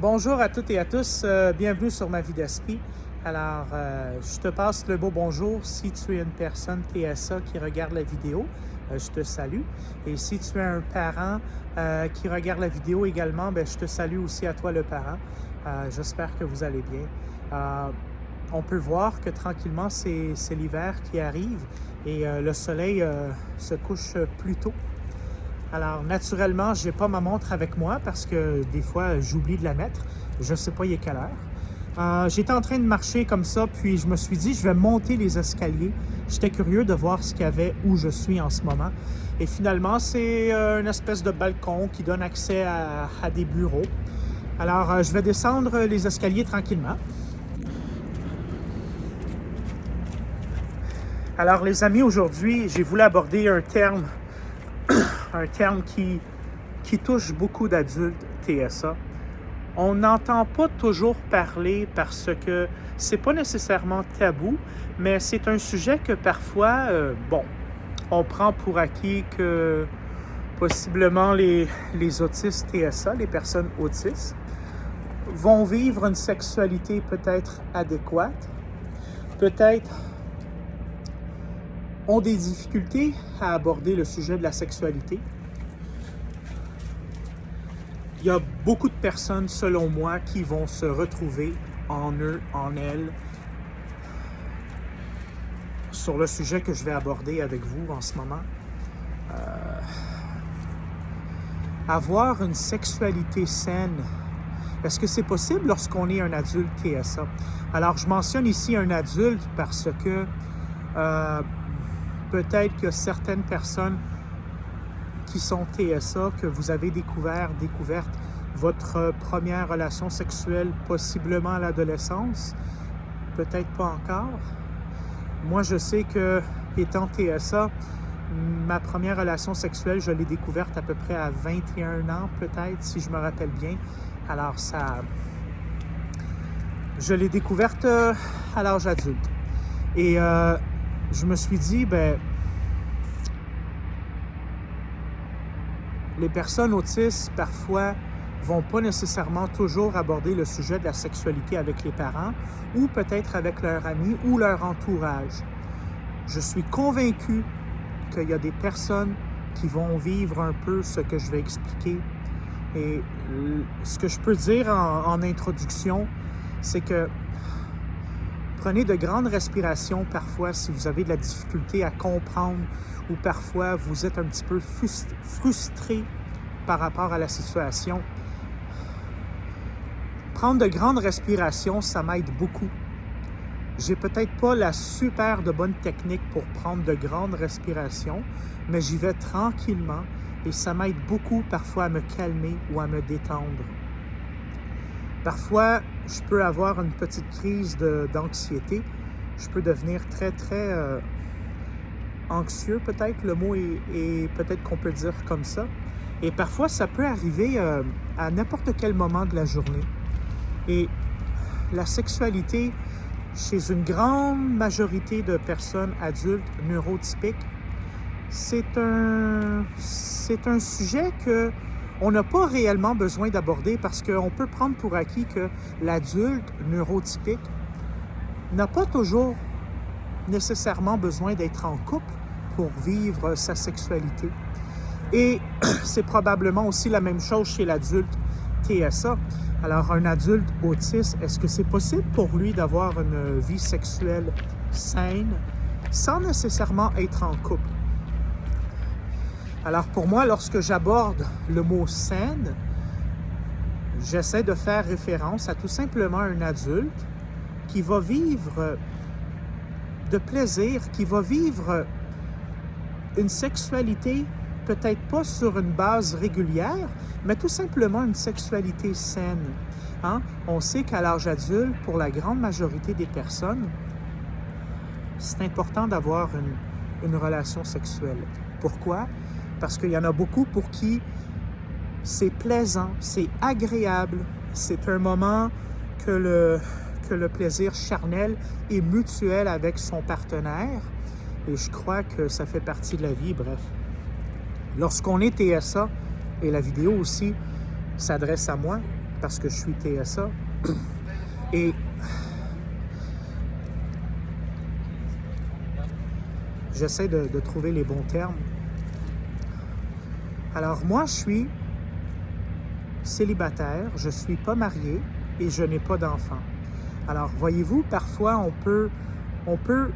Bonjour à toutes et à tous, bienvenue sur ma vie d'esprit. Alors, je te passe le beau bonjour si tu es une personne TSA qui regarde la vidéo, je te salue. Et si tu es un parent qui regarde la vidéo également, ben, je te salue aussi à toi le parent. J'espère que vous allez bien. On peut voir que tranquillement, c'est l'hiver qui arrive et le soleil se couche plus tôt. Alors, naturellement, je n'ai pas ma montre avec moi parce que des fois, j'oublie de la mettre. Je ne sais pas il est quelle heure. J'étais en train de marcher comme ça, puis je me suis dit, je vais monter les escaliers. J'étais curieux de voir ce qu'il y avait où je suis en ce moment. Et finalement, c'est une espèce de balcon qui donne accès à des bureaux. Alors, je vais descendre les escaliers tranquillement. Alors, les amis, aujourd'hui, j'ai voulu aborder un terme qui touche beaucoup d'adultes TSA. On n'entend pas toujours parler parce que c'est pas nécessairement tabou, mais c'est un sujet que parfois, on prend pour acquis que possiblement les autistes TSA, les personnes autistes, vont vivre une sexualité peut-être adéquate, peut-être ont des difficultés à aborder le sujet de la sexualité. Il y a beaucoup de personnes, selon moi, qui vont se retrouver en eux, en elles, sur le sujet que je vais aborder avec vous en ce moment. Avoir une sexualité saine, est-ce que c'est possible lorsqu'on est un adulte TSA? Alors, je mentionne ici un adulte parce que peut-être que certaines personnes qui sont TSA, que vous avez découverte votre première relation sexuelle possiblement à l'adolescence, peut-être pas encore. Moi, je sais que, étant TSA, ma première relation sexuelle, je l'ai découverte à peu près à 21 ans, peut-être, si je me rappelle bien. Alors, je l'ai découverte à l'âge adulte. Et je me suis dit, les personnes autistes, parfois, vont pas nécessairement toujours aborder le sujet de la sexualité avec les parents ou peut-être avec leurs amis ou leur entourage. Je suis convaincu qu'il y a des personnes qui vont vivre un peu ce que je vais expliquer. Et ce que je peux dire en introduction, c'est que prenez de grandes respirations parfois si vous avez de la difficulté à comprendre ou parfois vous êtes un petit peu frustré par rapport à la situation. Prendre de grandes respirations, ça m'aide beaucoup. J'ai peut-être pas la super de bonne technique pour prendre de grandes respirations, mais j'y vais tranquillement et ça m'aide beaucoup parfois à me calmer ou à me détendre. Parfois, je peux avoir une petite crise d'anxiété. Je peux devenir très, très anxieux, peut-être. Le mot est peut-être qu'on peut dire comme ça. Et parfois, ça peut arriver à n'importe quel moment de la journée. Et la sexualité, chez une grande majorité de personnes adultes neurotypiques, c'est un sujet que on n'a pas réellement besoin d'aborder parce qu'on peut prendre pour acquis que l'adulte neurotypique n'a pas toujours nécessairement besoin d'être en couple pour vivre sa sexualité. Et c'est probablement aussi la même chose chez l'adulte TSA. Alors, un adulte autiste, est-ce que c'est possible pour lui d'avoir une vie sexuelle saine sans nécessairement être en couple? Alors, pour moi, lorsque j'aborde le mot « saine », j'essaie de faire référence à tout simplement un adulte qui va vivre de plaisir, qui va vivre une sexualité peut-être pas sur une base régulière, mais tout simplement une sexualité saine. On sait qu'à l'âge adulte, pour la grande majorité des personnes, c'est important d'avoir une relation sexuelle. Pourquoi? Parce qu'il y en a beaucoup pour qui c'est plaisant, c'est agréable, c'est un moment que le plaisir charnel est mutuel avec son partenaire. Et je crois que ça fait partie de la vie, bref. Lorsqu'on est TSA, et la vidéo aussi s'adresse à moi, parce que je suis TSA. Et j'essaie de trouver les bons termes. Alors moi, je suis célibataire, je ne suis pas marié et je n'ai pas d'enfant. Alors voyez-vous, parfois on peut,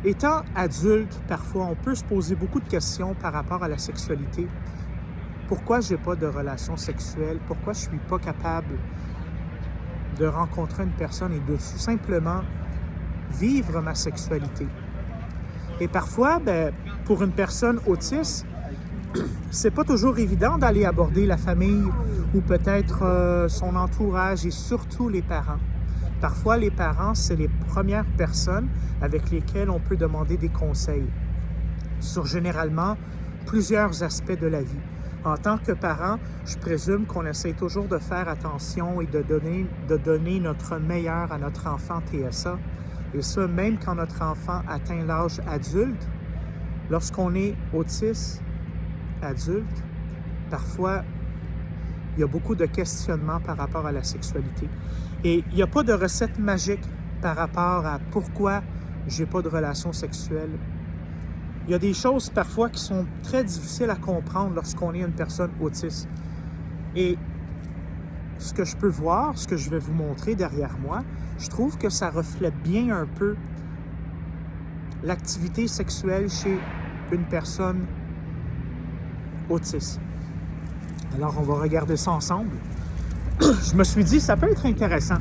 étant adulte, parfois on peut se poser beaucoup de questions par rapport à la sexualité. Pourquoi je n'ai pas de relation sexuelle? Pourquoi je ne suis pas capable de rencontrer une personne et de tout simplement vivre ma sexualité? Et parfois, pour une personne autiste, c'est pas toujours évident d'aller aborder la famille ou peut-être son entourage et surtout les parents. Parfois, les parents, c'est les premières personnes avec lesquelles on peut demander des conseils sur généralement plusieurs aspects de la vie. En tant que parent, je présume qu'on essaie toujours de faire attention et de donner notre meilleur à notre enfant TSA. Et ça, même quand notre enfant atteint l'âge adulte, lorsqu'on est autiste adulte, parfois, il y a beaucoup de questionnements par rapport à la sexualité. Et il n'y a pas de recette magique par rapport à pourquoi je n'ai pas de relation sexuelle. Il y a des choses parfois qui sont très difficiles à comprendre lorsqu'on est une personne autiste. Et ce que je peux voir, ce que je vais vous montrer derrière moi, je trouve que ça reflète bien un peu l'activité sexuelle chez une personne autiste. Alors, on va regarder ça ensemble. Je me suis dit, ça peut être intéressant.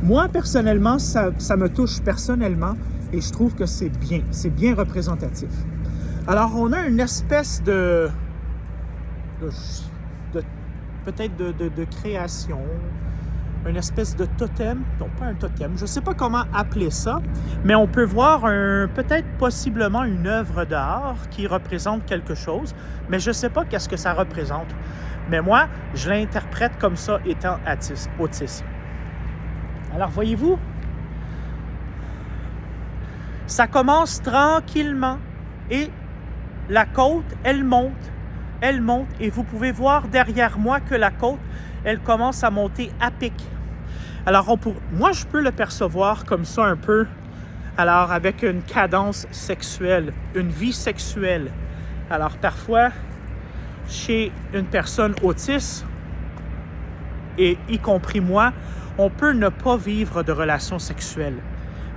Moi, personnellement, ça me touche personnellement et je trouve que c'est bien représentatif. Alors, on a une espèce de création, une espèce de totem, non pas un totem, je ne sais pas comment appeler ça, mais on peut voir peut-être possiblement une œuvre d'art qui représente quelque chose, mais je ne sais pas qu'est-ce que ça représente. Mais moi, je l'interprète comme ça étant autiste. Alors, voyez-vous, ça commence tranquillement et la côte, elle monte, et vous pouvez voir derrière moi que la côte, elle commence à monter à pic. Alors, moi, je peux le percevoir comme ça un peu, alors avec une cadence sexuelle, une vie sexuelle. Alors, parfois, chez une personne autiste, et y compris moi, on peut ne pas vivre de relations sexuelles.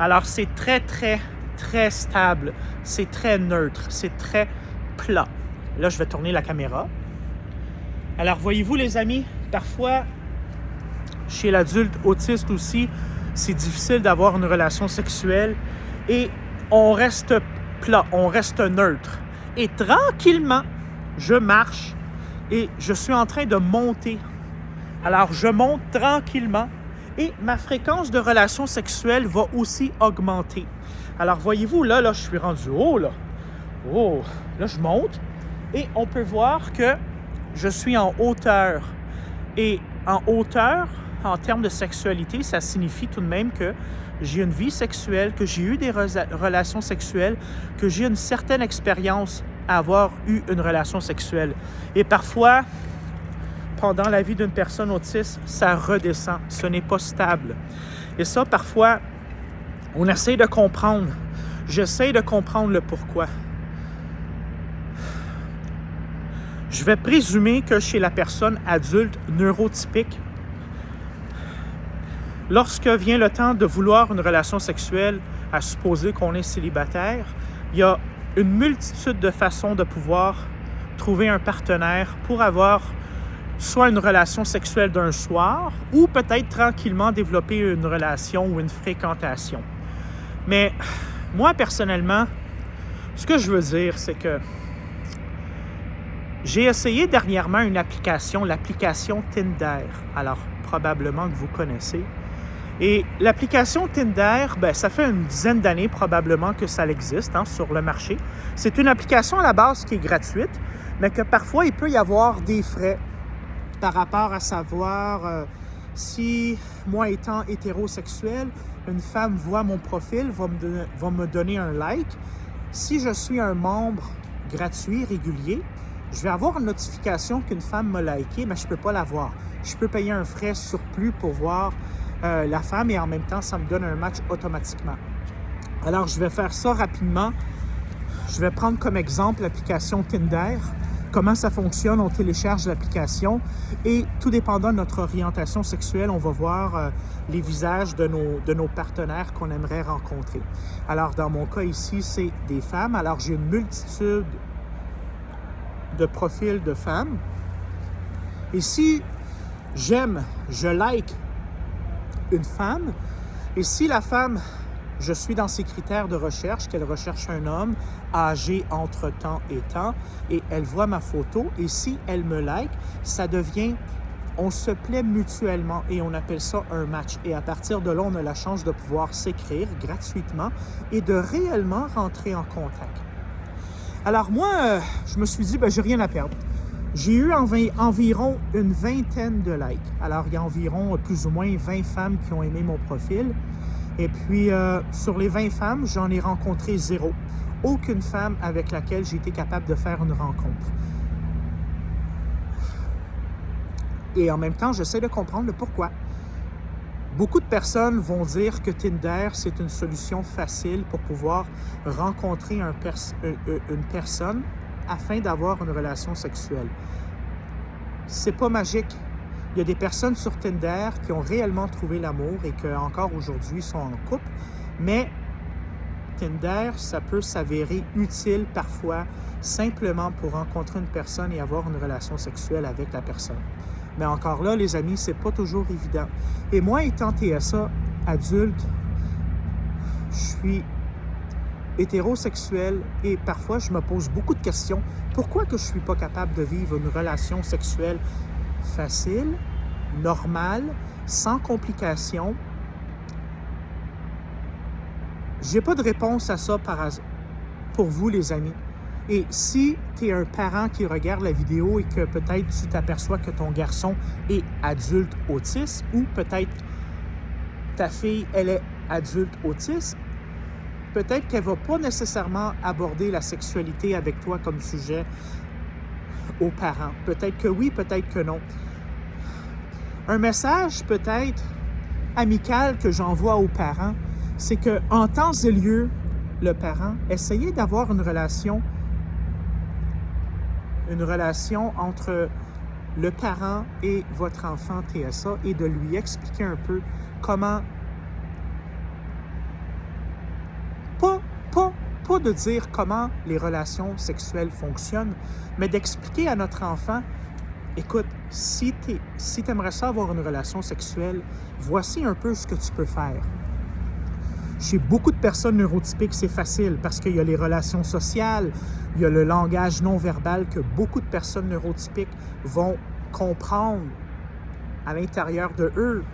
Alors, c'est très, très, très stable, c'est très neutre, c'est très plat. Là, je vais tourner la caméra. Alors, voyez-vous, les amis, parfois, chez l'adulte autiste aussi, c'est difficile d'avoir une relation sexuelle et on reste plat, on reste neutre. Et tranquillement, je marche et je suis en train de monter. Alors, je monte tranquillement et ma fréquence de relations sexuelles va aussi augmenter. Alors, voyez-vous, là, je suis rendu haut, là. Oh, là, je monte et on peut voir que je suis en hauteur. Et en hauteur, en termes de sexualité, ça signifie tout de même que j'ai une vie sexuelle, que j'ai eu des relations sexuelles, que j'ai une certaine expérience à avoir eu une relation sexuelle. Et parfois, pendant la vie d'une personne autiste, ça redescend. Ce n'est pas stable. Et ça, parfois, on essaie de comprendre. J'essaie de comprendre le pourquoi. Je vais présumer que chez la personne adulte neurotypique, lorsque vient le temps de vouloir une relation sexuelle, à supposer qu'on est célibataire, il y a une multitude de façons de pouvoir trouver un partenaire pour avoir soit une relation sexuelle d'un soir ou peut-être tranquillement développer une relation ou une fréquentation. Mais moi, personnellement, ce que je veux dire, c'est que j'ai essayé dernièrement une application, l'application Tinder. Alors, probablement que vous connaissez. Et l'application Tinder, ça fait une dizaine d'années probablement que ça existe sur le marché. C'est une application à la base qui est gratuite, mais que parfois il peut y avoir des frais par rapport à savoir si, moi étant hétérosexuel, une femme voit mon profil, va me donner un like. Si je suis un membre gratuit, régulier, Je vais avoir une notification qu'une femme m'a liké, mais je ne peux pas la voir. Je peux payer un frais surplus pour voir la femme et en même temps, ça me donne un match automatiquement. Alors, je vais faire ça rapidement. Je vais prendre comme exemple l'application Tinder. Comment ça fonctionne, on télécharge l'application et tout dépendant de notre orientation sexuelle, on va voir les visages de nos partenaires qu'on aimerait rencontrer. Alors, dans mon cas ici, c'est des femmes. Alors, j'ai une multitude de profils de femmes. Et si je like une femme, et si la femme, je suis dans ses critères de recherche, qu'elle recherche un homme âgé entre tant et tant, et elle voit ma photo, et si elle me like, ça devient, on se plaît mutuellement et on appelle ça un match. Et à partir de là, on a la chance de pouvoir s'écrire gratuitement et de réellement rentrer en contact. Alors moi, je me suis dit, j'ai rien à perdre. J'ai eu environ une vingtaine de likes. Alors, il y a environ plus ou moins 20 femmes qui ont aimé mon profil. Et puis, sur les 20 femmes, j'en ai rencontré 0. Aucune femme avec laquelle j'ai été capable de faire une rencontre. Et en même temps, j'essaie de comprendre le pourquoi. Beaucoup de personnes vont dire que Tinder, c'est une solution facile pour pouvoir rencontrer une personne afin d'avoir une relation sexuelle. C'est pas magique. Il y a des personnes sur Tinder qui ont réellement trouvé l'amour et qui encore aujourd'hui sont en couple, mais Tinder, ça peut s'avérer utile parfois simplement pour rencontrer une personne et avoir une relation sexuelle avec la personne. Mais encore là, les amis, c'est pas toujours évident. Et moi, étant TSA adulte, je suis hétérosexuel et parfois, je me pose beaucoup de questions. Pourquoi que je suis pas capable de vivre une relation sexuelle facile, normale, sans complications? J'ai pas de réponse à ça pour vous, les amis. Et si tu es un parent qui regarde la vidéo et que peut-être tu t'aperçois que ton garçon est adulte autiste ou peut-être ta fille, elle est adulte autiste, peut-être qu'elle ne va pas nécessairement aborder la sexualité avec toi comme sujet aux parents. Peut-être que oui, peut-être que non. Un message peut-être amical que j'envoie aux parents, c'est qu'en temps et lieu, le parent, essayez d'avoir une relation entre le parent et votre enfant TSA et de lui expliquer un peu comment, pas de dire comment les relations sexuelles fonctionnent, mais d'expliquer à notre enfant, écoute, si tu aimerais ça avoir une relation sexuelle, voici un peu ce que tu peux faire. Chez beaucoup de personnes neurotypiques, c'est facile parce qu'il y a les relations sociales, il y a le langage non-verbal que beaucoup de personnes neurotypiques vont comprendre à l'intérieur de eux.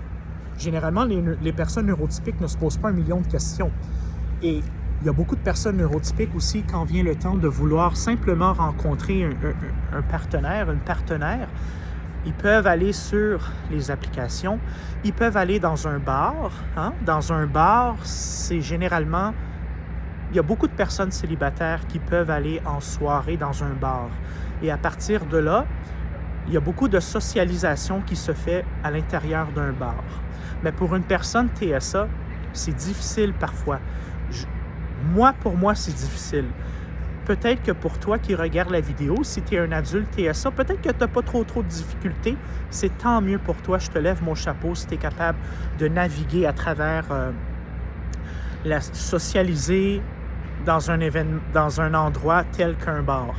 Généralement, les personnes neurotypiques ne se posent pas 1 million de questions. Et il y a beaucoup de personnes neurotypiques aussi, quand vient le temps de vouloir simplement rencontrer un partenaire, une partenaire, ils peuvent aller sur les applications, ils peuvent aller dans un bar. Dans un bar, c'est généralement... Il y a beaucoup de personnes célibataires qui peuvent aller en soirée dans un bar. Et à partir de là, il y a beaucoup de socialisation qui se fait à l'intérieur d'un bar. Mais pour une personne TSA, c'est difficile parfois. Pour moi, c'est difficile. Peut-être que pour toi qui regarde la vidéo, si tu es un adulte TSA, peut-être que tu n'as pas trop de difficultés. C'est tant mieux pour toi. Je te lève mon chapeau si tu es capable de naviguer à travers la socialiser dans un endroit tel qu'un bar.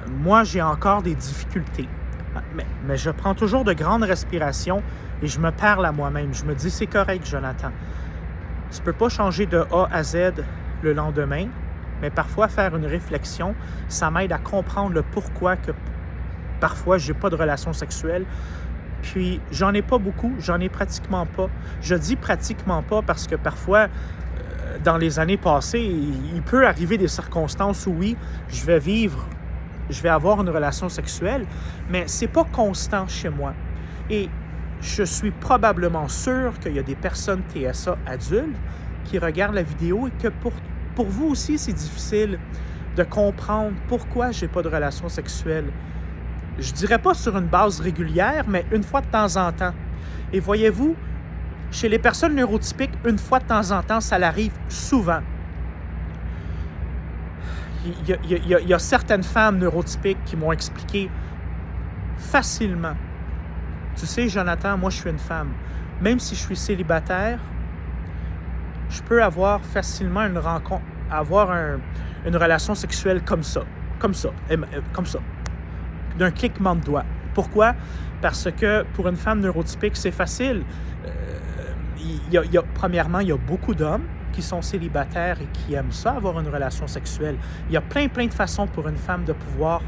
Moi, j'ai encore des difficultés. Mais je prends toujours de grandes respirations et je me parle à moi-même. Je me dis, c'est correct, Jonathan. Tu ne peux pas changer de A à Z le lendemain. Mais parfois, faire une réflexion, ça m'aide à comprendre le pourquoi que parfois, je n'ai pas de relation sexuelle. Puis, j'en ai pas beaucoup, j'en ai pratiquement pas. Je dis pratiquement pas parce que parfois, dans les années passées, il peut arriver des circonstances où oui, je vais avoir une relation sexuelle, mais c'est pas constant chez moi. Et je suis probablement sûr qu'il y a des personnes TSA adultes qui regardent la vidéo et que pour vous aussi, c'est difficile de comprendre pourquoi j'ai pas de relation sexuelle. Je dirais pas sur une base régulière, mais une fois de temps en temps. Et voyez-vous, chez les personnes neurotypiques, une fois de temps en temps, ça l'arrive souvent. Il y a certaines femmes neurotypiques qui m'ont expliqué facilement. Tu sais, Jonathan, moi, je suis une femme. Même si je suis célibataire, je peux avoir facilement une rencontre, une relation sexuelle comme ça, d'un cliquement de doigts. Pourquoi? Parce que pour une femme neurotypique, c'est facile. Premièrement, il y a beaucoup d'hommes qui sont célibataires et qui aiment ça, avoir une relation sexuelle. Il y a plein de façons pour une femme de pouvoir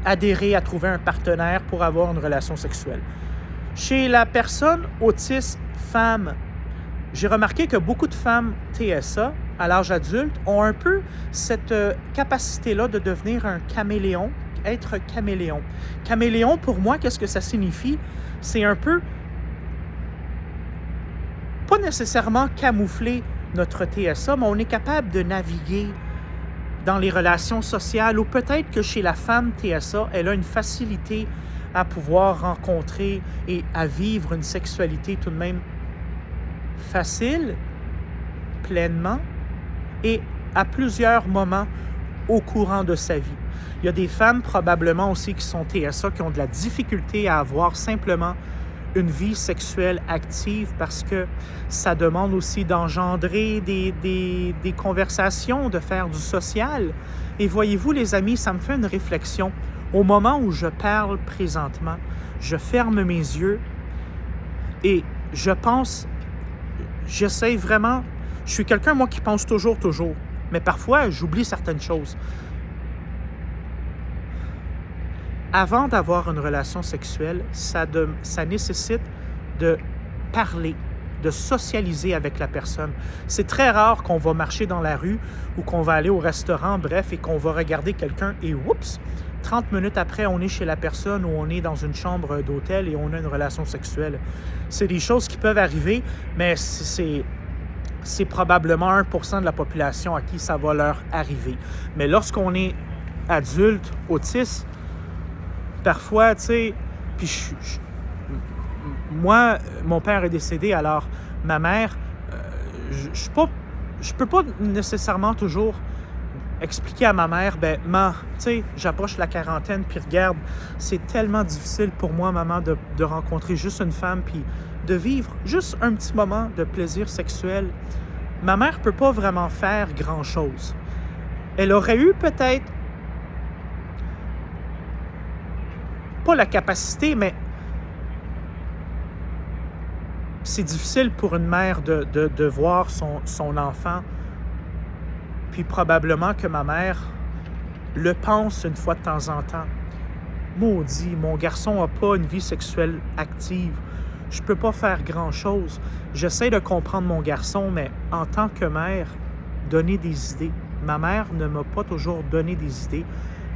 adhérer à trouver un partenaire pour avoir une relation sexuelle. Chez la personne autiste femme, j'ai remarqué que beaucoup de femmes TSA, à l'âge adulte, ont un peu cette capacité-là de devenir un caméléon, être caméléon. Caméléon, pour moi, qu'est-ce que ça signifie? C'est un peu, pas nécessairement camoufler notre TSA, mais on est capable de naviguer dans les relations sociales, ou peut-être que chez la femme TSA, elle a une facilité à pouvoir rencontrer et à vivre une sexualité tout de même facile, pleinement, et à plusieurs moments au courant de sa vie. Il y a des femmes probablement aussi qui sont TSA qui ont de la difficulté à avoir simplement une vie sexuelle active parce que ça demande aussi d'engendrer des conversations, de faire du social. Et voyez-vous, les amis, ça me fait une réflexion. Au moment où je parle présentement, je ferme mes yeux et je pense, j'essaie vraiment, je suis quelqu'un, moi, qui pense toujours, mais parfois, j'oublie certaines choses. Avant d'avoir une relation sexuelle, ça nécessite de parler, de socialiser avec la personne. C'est très rare qu'on va marcher dans la rue ou qu'on va aller au restaurant, bref, et qu'on va regarder quelqu'un et oups, 30 minutes après, on est chez la personne ou on est dans une chambre d'hôtel et on a une relation sexuelle. C'est des choses qui peuvent arriver, mais c'est probablement 1% de la population à qui ça va leur arriver. Mais lorsqu'on est adulte, autiste, parfois, tu sais, puis moi, mon père est décédé, alors ma mère, je peux pas nécessairement toujours expliquer à ma mère, tu sais, j'approche la quarantaine, puis regarde, c'est tellement difficile pour moi, maman, de rencontrer juste une femme, puis de vivre juste un petit moment de plaisir sexuel. Ma mère peut pas vraiment faire grand-chose. Elle aurait eu peut-être pas la capacité, mais c'est difficile pour une mère de voir son enfant. Puis probablement que ma mère le pense une fois de temps en temps. Maudit, mon garçon n'a pas une vie sexuelle active. Je peux pas faire grand-chose. J'essaie de comprendre mon garçon, mais en tant que mère, donner des idées. Ma mère ne m'a pas toujours donné des idées,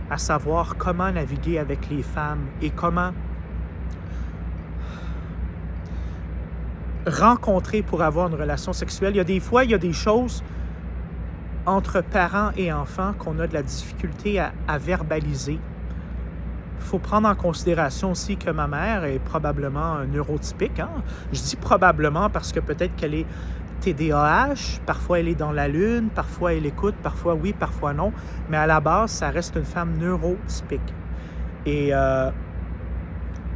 à savoir comment naviguer avec les femmes et comment rencontrer pour avoir une relation sexuelle. Il y a des fois, il y a des choses entre parents et enfants qu'on a de la difficulté à verbaliser. Il faut prendre en considération aussi que ma mère est probablement neurotypique. Hein? Je dis probablement parce que peut-être qu'elle est TDAH, parfois elle est dans la lune, parfois elle écoute, parfois oui, parfois non, mais à la base, ça reste une femme neurotypique. Et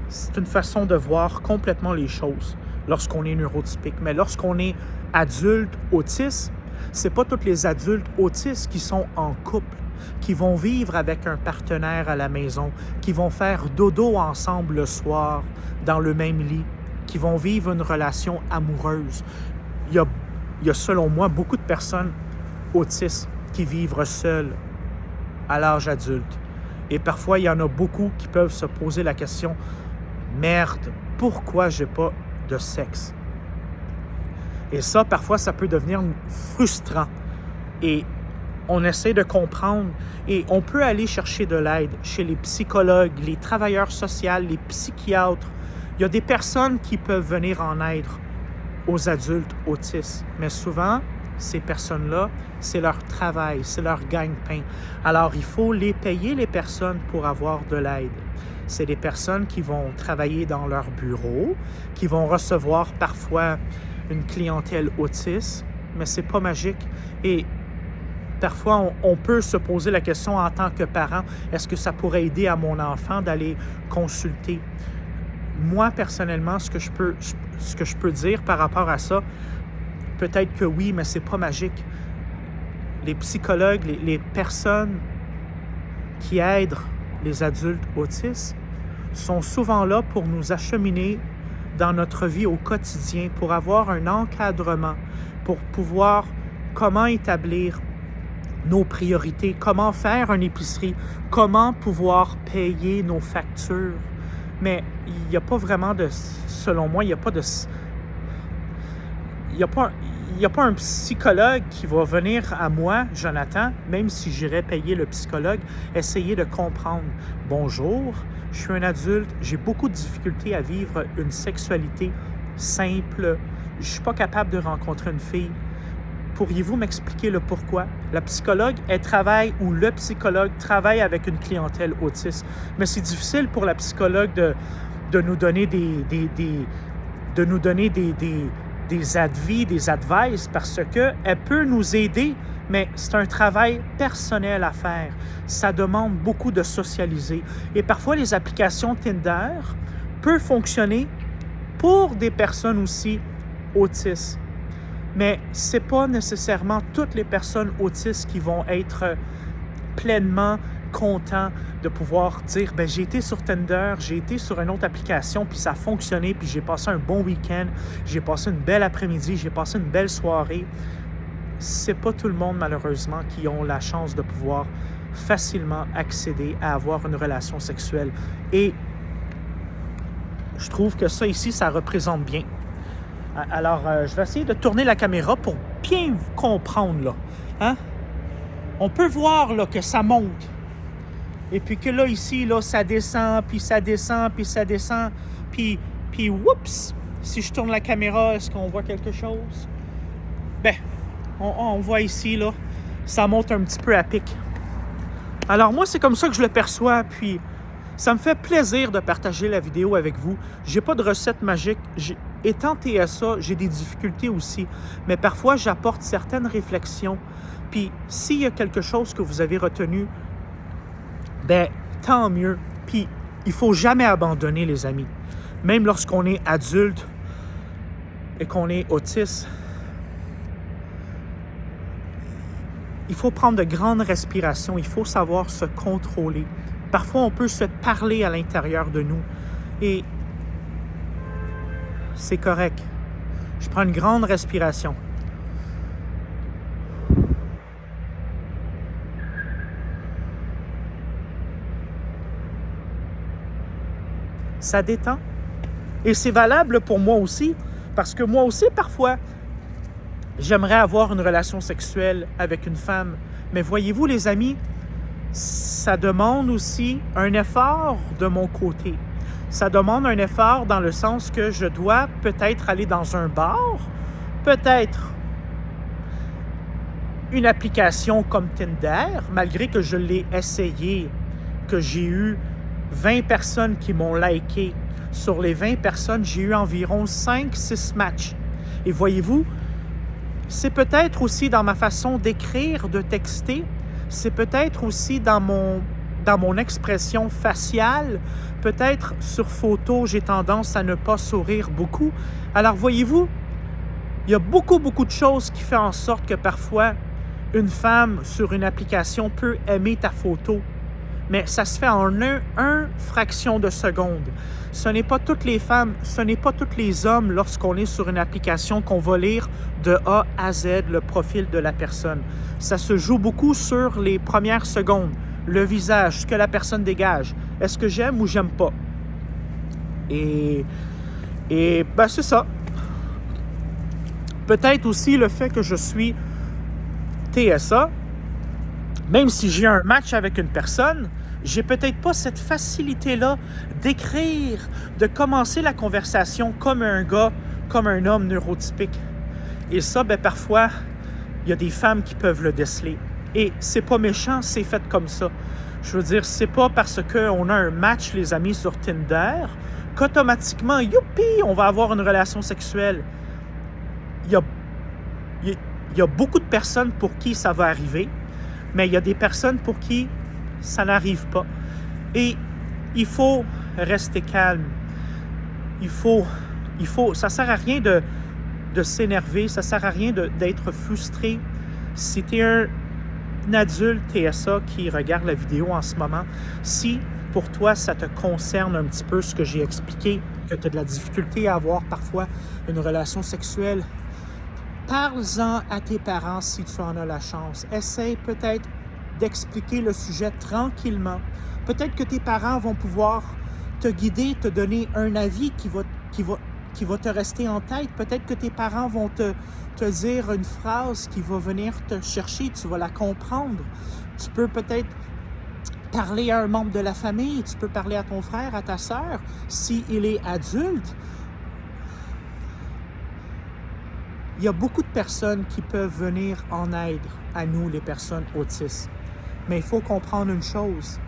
c'est une façon de voir complètement les choses lorsqu'on est neurotypique. Mais lorsqu'on est adulte autiste, c'est pas tous les adultes autistes qui sont en couple, qui vont vivre avec un partenaire à la maison, qui vont faire dodo ensemble le soir dans le même lit, qui vont vivre une relation amoureuse. Il y a selon moi beaucoup de personnes autistes qui vivent seules à l'âge adulte. Et parfois, il y en a beaucoup qui peuvent se poser la question « Merde, pourquoi j'ai pas de sexe? » Et ça, parfois, ça peut devenir frustrant. Et on essaie de comprendre et on peut aller chercher de l'aide chez les psychologues, les travailleurs sociaux, les psychiatres. Il y a des personnes qui peuvent venir en aide aux adultes autistes. Mais souvent, ces personnes-là, c'est leur travail, c'est leur gagne-pain. Alors, il faut les payer, les personnes, pour avoir de l'aide. C'est des personnes qui vont travailler dans leur bureau, qui vont recevoir parfois une clientèle autiste, mais c'est pas magique. Et parfois, on peut se poser la question en tant que parent, est-ce que ça pourrait aider à mon enfant d'aller consulter? Moi, personnellement, ce que je peux dire par rapport à ça, peut-être que oui, mais c'est pas magique. Les psychologues, les personnes qui aident les adultes autistes sont souvent là pour nous acheminer dans notre vie au quotidien, pour avoir un encadrement, pour pouvoir comment établir nos priorités, comment faire une épicerie, comment pouvoir payer nos factures. Mais il n'y a pas vraiment de, selon moi, il n'y a pas un psychologue qui va venir à moi, Jonathan, même si j'irais payer le psychologue, essayer de comprendre. Bonjour, je suis un adulte, j'ai beaucoup de difficultés à vivre une sexualité simple, je ne suis pas capable de rencontrer une fille. Pourriez-vous m'expliquer le pourquoi? Le psychologue travaille avec une clientèle autiste, mais c'est difficile pour la psychologue de nous donner des advice, des advices, parce qu'elle peut nous aider, mais c'est un travail personnel à faire. Ça demande beaucoup de socialiser. Et parfois, les applications Tinder peuvent fonctionner pour des personnes aussi autistes. Mais ce n'est pas nécessairement toutes les personnes autistes qui vont être pleinement contents de pouvoir dire « ben j'ai été sur Tinder, j'ai été sur une autre application, puis ça a fonctionné, puis j'ai passé un bon week-end, j'ai passé une belle après-midi, j'ai passé une belle soirée. » C'est pas tout le monde, malheureusement, qui ont la chance de pouvoir facilement accéder à avoir une relation sexuelle. Et je trouve que ça ici, ça représente bien. Alors, je vais essayer de tourner la caméra pour bien comprendre, là. Hein? On peut voir, là, que ça monte. Et puis que là, ici, là, ça descend, puis ça descend, puis ça descend. Puis oups! Si je tourne la caméra, est-ce qu'on voit quelque chose? Ben, on voit ici, là, ça monte un petit peu à pic. Alors, moi, c'est comme ça que je le perçois, puis ça me fait plaisir de partager la vidéo avec vous. J'ai pas de recette magique. Étant TSA, j'ai des difficultés aussi, mais parfois, j'apporte certaines réflexions. Puis, s'il y a quelque chose que vous avez retenu, ben tant mieux. Puis, il faut jamais abandonner, les amis. Même lorsqu'on est adulte et qu'on est autiste, il faut prendre de grandes respirations. Il faut savoir se contrôler. Parfois, on peut se parler à l'intérieur de nous. Et c'est correct. Je prends une grande respiration. Ça détend. Et c'est valable pour moi aussi, parce que moi aussi, parfois, j'aimerais avoir une relation sexuelle avec une femme. Mais voyez-vous, les amis, ça demande aussi un effort de mon côté. Ça demande un effort dans le sens que je dois peut-être aller dans un bar, peut-être une application comme Tinder, malgré que je l'ai essayé, que j'ai eu 20 personnes qui m'ont liké. Sur les 20 personnes, j'ai eu environ 5-6 matchs. Et voyez-vous, c'est peut-être aussi dans ma façon d'écrire, de texter, c'est peut-être aussi dans mon expression faciale. Peut-être sur photo, j'ai tendance à ne pas sourire beaucoup. Alors voyez-vous, il y a beaucoup de choses qui font en sorte que parfois, une femme sur une application peut aimer ta photo. Mais ça se fait en une fraction de seconde. Ce n'est pas toutes les femmes, ce n'est pas tous les hommes, lorsqu'on est sur une application, qu'on va lire de A à Z le profil de la personne. Ça se joue beaucoup sur les premières secondes. Le visage, ce que la personne dégage. Est-ce que j'aime ou j'aime pas? Et ben c'est ça. Peut-être aussi le fait que je suis TSA, même si j'ai un match avec une personne, j'ai peut-être pas cette facilité-là d'écrire, de commencer la conversation comme un gars, comme un homme neurotypique. Et ça, ben parfois, il y a des femmes qui peuvent le déceler. Et c'est pas méchant, c'est fait comme ça. Je veux dire, c'est pas parce qu'on a un match, les amis, sur Tinder, qu'automatiquement, youpi, on va avoir une relation sexuelle. Il y a beaucoup de personnes pour qui ça va arriver, mais il y a des personnes pour qui ça n'arrive pas. Et il faut rester calme. Ça sert à rien de s'énerver, ça sert à rien d'être frustré. Si tu es un adulte TSA qui regarde la vidéo en ce moment, si pour toi ça te concerne un petit peu ce que j'ai expliqué, que tu as de la difficulté à avoir parfois une relation sexuelle, parle-en à tes parents si tu en as la chance. Essaye peut-être d'expliquer le sujet tranquillement. Peut-être que tes parents vont pouvoir te guider, te donner un avis qui va te rester en tête. Peut-être que tes parents vont te dire une phrase qui va venir te chercher, tu vas la comprendre. Tu peux peut-être parler à un membre de la famille, tu peux parler à ton frère, à ta sœur, s'il est adulte. Il y a beaucoup de personnes qui peuvent venir en aide à nous, les personnes autistes. Mais il faut comprendre une chose,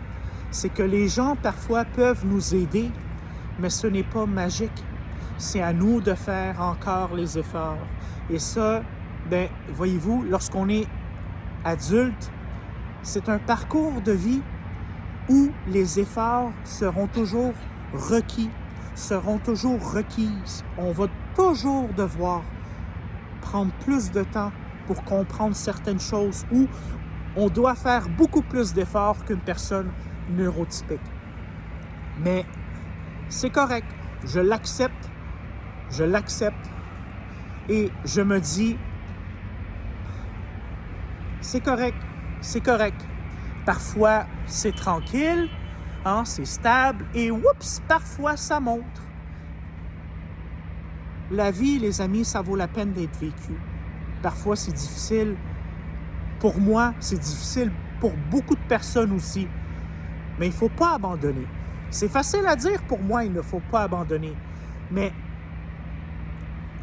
c'est que les gens parfois peuvent nous aider, mais ce n'est pas magique. C'est à nous de faire encore les efforts. Et ça, voyez-vous, lorsqu'on est adulte, c'est un parcours de vie où les efforts seront toujours requis, seront toujours requises. On va toujours devoir prendre plus de temps pour comprendre certaines choses ou on doit faire beaucoup plus d'efforts qu'une personne neurotypique. Mais c'est correct, je l'accepte et je me dis, c'est correct. Parfois, c'est tranquille, c'est stable et oups, parfois ça monte. La vie, les amis, ça vaut la peine d'être vécu. Parfois, c'est difficile. Pour moi, c'est difficile pour beaucoup de personnes aussi. Mais il ne faut pas abandonner. C'est facile à dire pour moi, il ne faut pas abandonner. Mais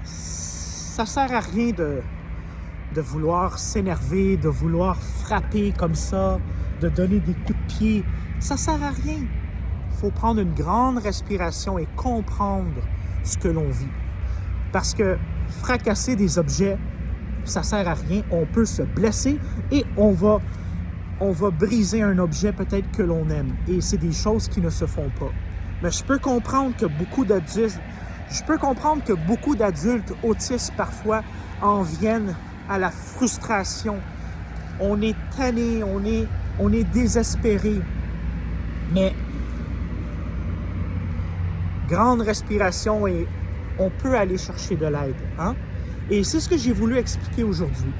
ça ne sert à rien de vouloir s'énerver, de vouloir frapper comme ça, de donner des coups de pied. Ça ne sert à rien. Il faut prendre une grande respiration et comprendre ce que l'on vit. Parce que fracasser des objets, ça ne sert à rien. On peut se blesser et on va briser un objet peut-être que l'on aime. Et c'est des choses qui ne se font pas. Mais je peux comprendre que beaucoup d'adultes autistes parfois en viennent à la frustration. On est tanné, on est désespéré. Mais grande respiration et on peut aller chercher de l'aide. Et c'est ce que j'ai voulu expliquer aujourd'hui.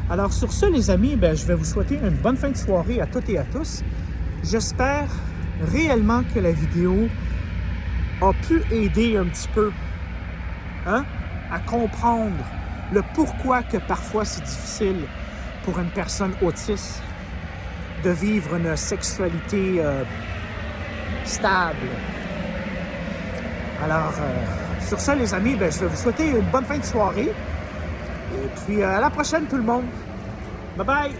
Alors sur ce, les amis, je vais vous souhaiter une bonne fin de soirée à toutes et à tous. J'espère réellement que la vidéo a pu aider un petit peu à comprendre le pourquoi que parfois c'est difficile pour une personne autiste de vivre une sexualité stable. Alors, sur ça, les amis, je vais vous souhaiter une bonne fin de soirée. Et puis, à la prochaine, tout le monde. Bye bye!